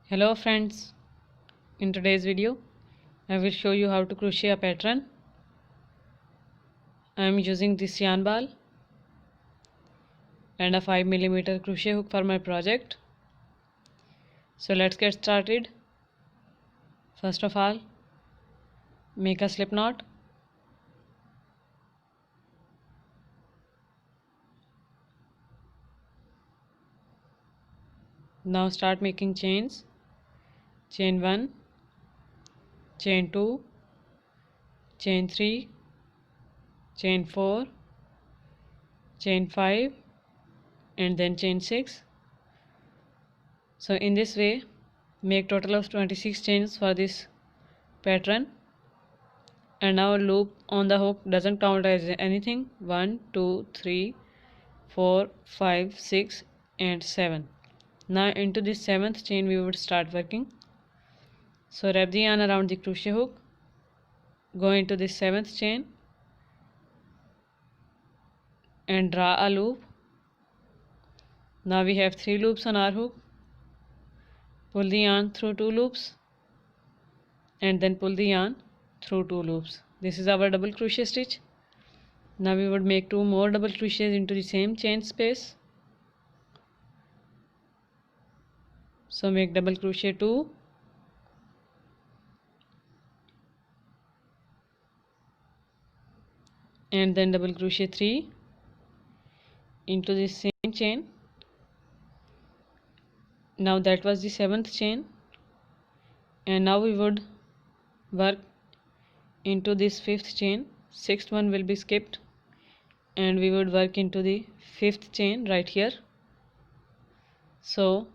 Hello friends, in today's video I will show you how to crochet a pattern. I am using this yarn ball and a 5mm crochet hook for my project. So let's get started. First of all, make a slip knot. Now start making chains. Chain 1, chain 2, chain 3, chain 4, chain 5 and then chain 6. So in this way make total of 26 chains for this pattern. And now loop on the hook doesn't count as anything. 1 2 3 4 5 6 and 7. Now into this 7th chain we would start working. So wrap the yarn around the crochet hook, go into this 7th chain and draw a loop. Now we have 3 loops on our hook. Pull the yarn through 2 loops and then pull the yarn through 2 loops. This is our double crochet stitch. Now we would make 2 more double crochets into the same chain space. So make double crochet 2 and then double crochet 3 into the same chain. Now that was the 7th chain, and now we would work into this 5th chain. 6th one will be skipped and we would work into the 5th chain right here. So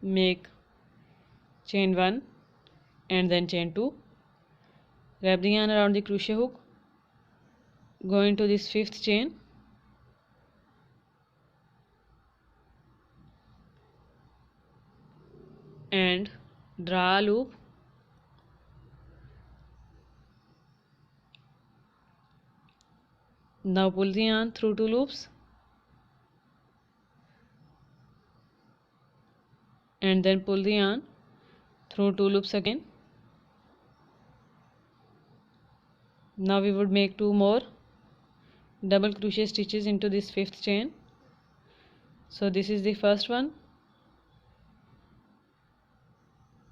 make chain 1 and then chain 2, wrap the yarn around the crochet hook, go into this 5th chain and draw a loop. Now pull the yarn through 2 loops and then pull the yarn through 2 loops again. Now we would make 2 more double crochet stitches into this 5th chain. So this is the first one.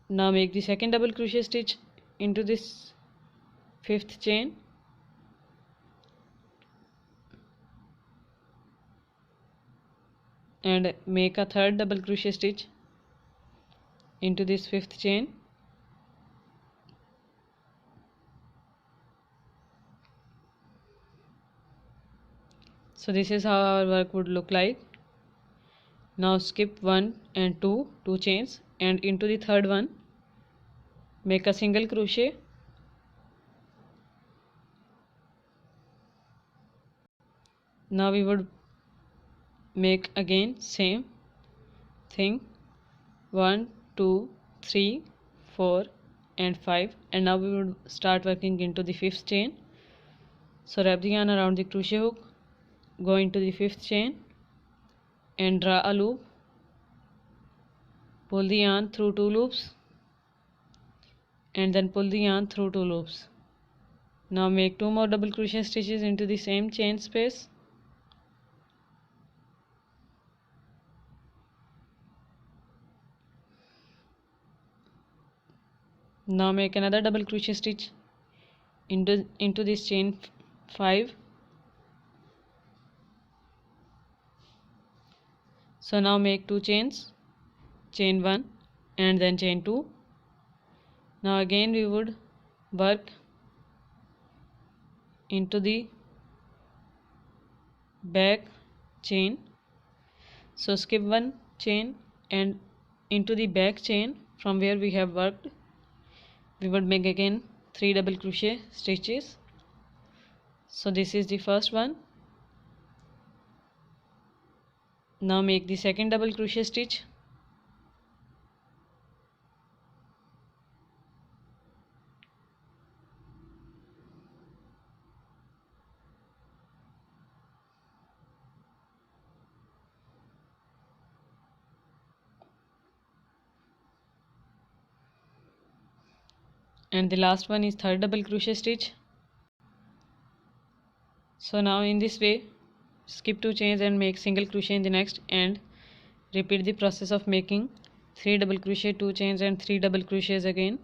Now make the second double crochet stitch into this 5th chain and make a third double crochet stitch into this 5th chain. So this is how our work would look like. Now skip 1 and 2 chains and into the third one make a single crochet. Now we would make again same thing, 1 2 3 4 and 5, and now we would start working into the 5th chain. So wrap the yarn around the crochet hook, go into the 5th chain and draw a loop, pull the yarn through 2 loops and then pull the yarn through 2 loops. Now make 2 more double crochet stitches into the same chain space. Now make another double crochet stitch into this chain 5. So now make 2 chains, chain 1 and then chain 2. Now again we would work into the back chain. So skip 1 chain and into the back chain from where we have worked we would make again 3 double crochet stitches. So this is the first one. Now make the second double crochet stitch and the last one is third double crochet stitch. So now in this way, skip 2 chains and make single crochet in the next, and repeat the process of making 3 double crochet, 2 chains and 3 double crochets again.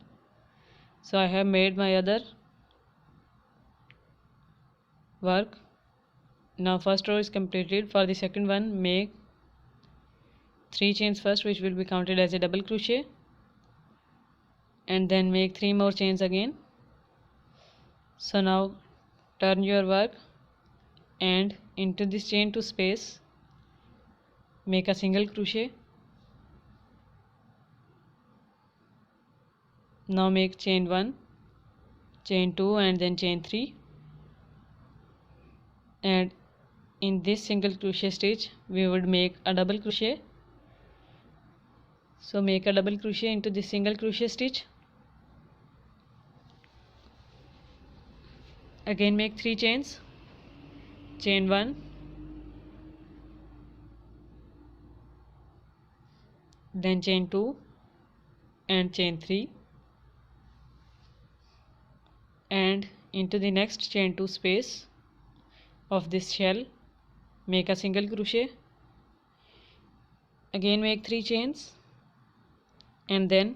So I have made my other work. Now first row is completed. For the second one, make 3 chains first, which will be counted as a double crochet, and then make 3 more chains again. So now turn your work, and into this chain 2 space make a single crochet. Now make chain 1, chain 2 and then chain 3, and in this single crochet stitch we would make a double crochet. So make a double crochet into this single crochet stitch. Again make 3 chains, chain 1, then chain 2 and chain 3, and into the next chain 2 space of this shell make a single crochet. Again make 3 chains, and then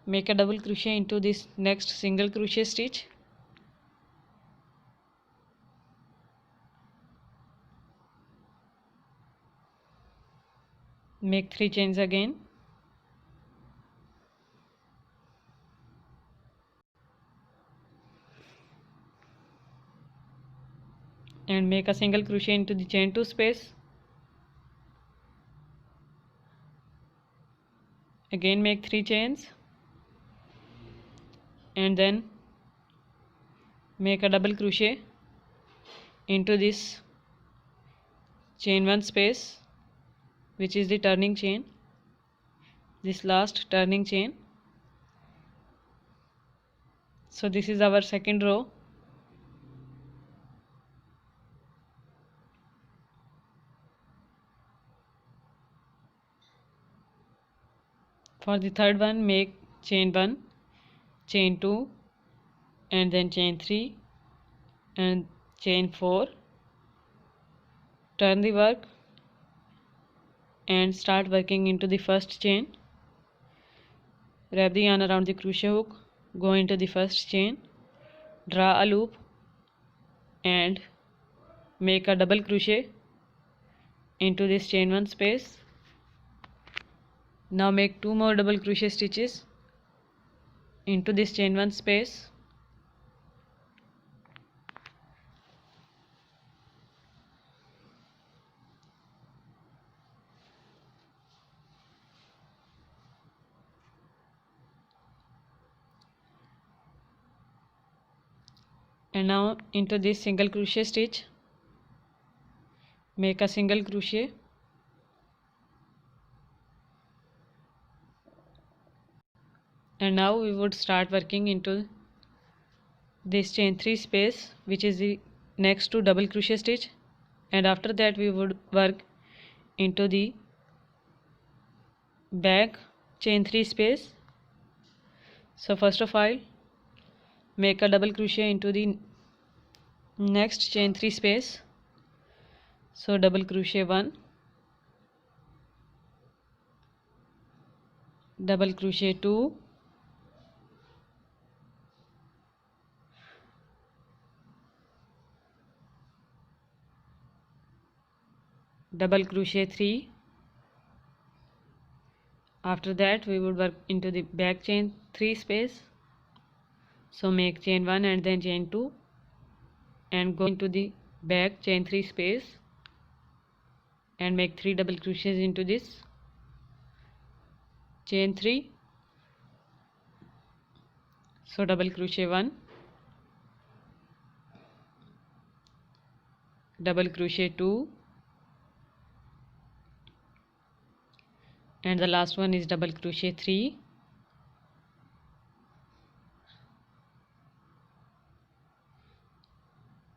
make a double crochet into this next single crochet stitch. Make 3 chains again, and make a single crochet into the chain 2 space. Again make 3 chains, and then make a double crochet into this chain 1 space, which is the turning chain, this last turning chain. So this is our second row. For the third one, make chain 1, chain 2 and then chain 3 and chain 4. Turn the work and start working into the first chain. Wrap the yarn around the crochet hook, go into the first chain, draw a loop and make a double crochet into this chain 1 space. Now make 2 more double crochet stitches into this chain 1 space. And now into this single crochet stitch make a single crochet, and now we would start working into this chain 3 space, which is the next to double crochet stitch, and after that we would work into the back chain 3 space. So first of all make a double crochet into the next chain 3 space. So double crochet 1, double crochet 2, double crochet 3. After that we would work into the back chain 3 space. So make chain 1 and then chain 2 and go into the back chain 3 space and make 3 double crochets into this chain 3. So double crochet 1, double crochet 2, and the last one is double crochet 3.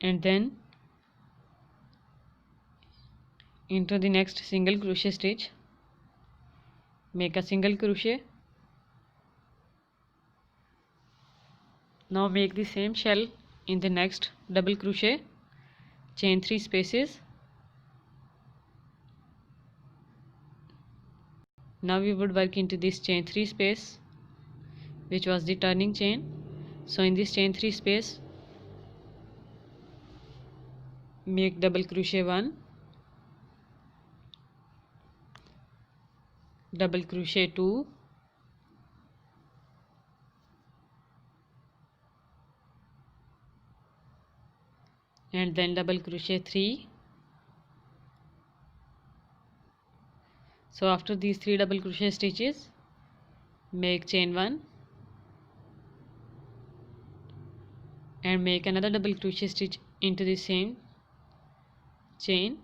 And then into the next single crochet stitch make a single crochet, Now make the same shell in the next double crochet, chain 3 spaces. Now we would work into this chain 3 space, which was the turning chain. So in this chain 3 space, make double crochet 1, double crochet 2, and then double crochet 3. So after these 3 double crochet stitches, make chain 1 and make another double crochet stitch into the same chain.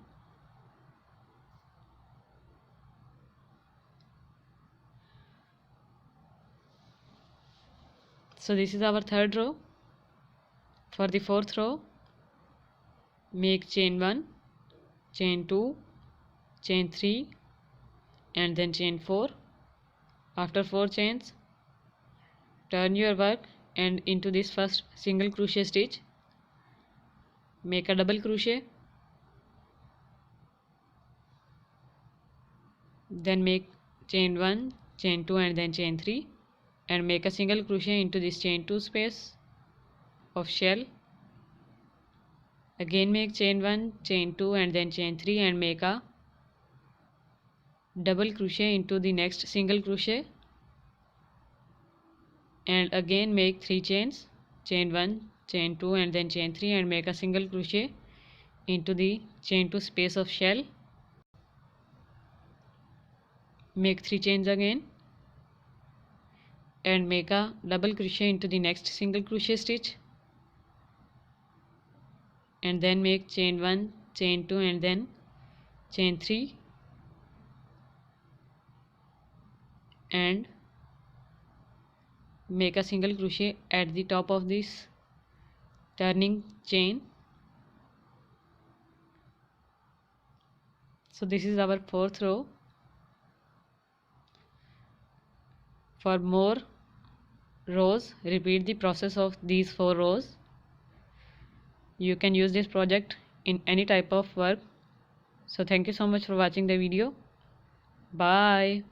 So this is our third row. For the fourth row, make chain 1, chain 2, chain 3, and then chain 4. After 4 chains, turn your work and into this first single crochet stitch, make a double crochet, then make chain 1, chain 2, and then chain 3, and make a single crochet into this chain 2 space of shell. Again make chain 1, chain 2, and then chain 3, and make a double crochet into the next single crochet, and again make 3 chains, chain 1, chain 2, and then chain 3, and make a single crochet into the chain 2 space of shell. Make 3 chains again and make a double crochet into the next single crochet stitch, and then make chain 1, chain 2, and then chain 3, and make a single crochet at the top of this turning chain. So this is our fourth row. For more rows, repeat the process of these 4 rows. You can use this project in any type of work. So thank you so much for watching the video. Bye.